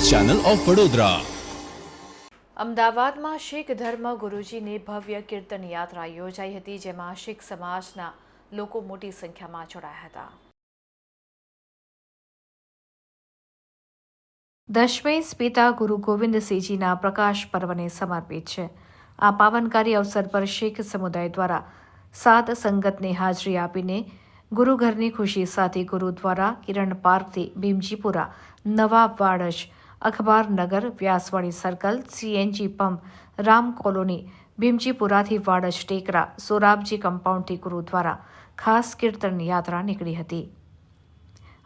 Channel of Vadodara. અમદાવાદમાં શીખ ધર્મ ગુરુજીની ભવ્ય કીર્તન યાત્રા યોજાઈ હતી, જેમાં શીખ સમાજના લોકો મોટી સંખ્યામાં જોડાયા હતા। દશમેશ પિતા ગુરુ ગોવિંદસિંહજીના પ્રકાશ પર્વને સમર્પિત છે। આ પાવનકારી અવસર પર શીખ સમુદાય દ્વારા સાત સંગતને હાજરી આપીને ગુરુઘરની ખુશી સાથે ગુરુદ્વારા, કિરણ પાર્કથી Bhimjipura, Nava Vadaj, Akhbarnagar, Vyaswadi circle, CNG pump, Ram colony, ભીમજીપુરાથી વાડજ ટેકરા, સોરાબજી કમ્પાઉન્ડથી ગુરુદ્વારા ખાસ કીર્તન યાત્રા નીકળી હતી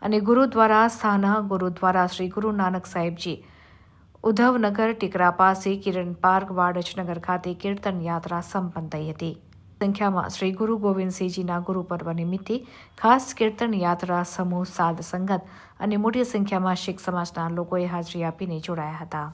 અને ગુરુદ્વારા સ્થાન ગુરુદ્વારા શ્રી ગુરુ નાનક સાહેબજી, ઉદ્ધવનગર, ટીકરા પાસે, કિરણ પાર્ક, વાડજનગર ખાતે કીર્તન યાત્રા સંપન્ન થઈ હતી। સંખ્યામાં શ્રી ગુરુ ગોવિંદસિંહજીના ગુરુપર્વ નિમિત્તે ખાસ કીર્તન યાત્રા સમૂહ, સાધ સંગત અને મોટી સંખ્યામાં શીખ સમાજના લોકોએ હાજરી આપીને જોડાયા હતા।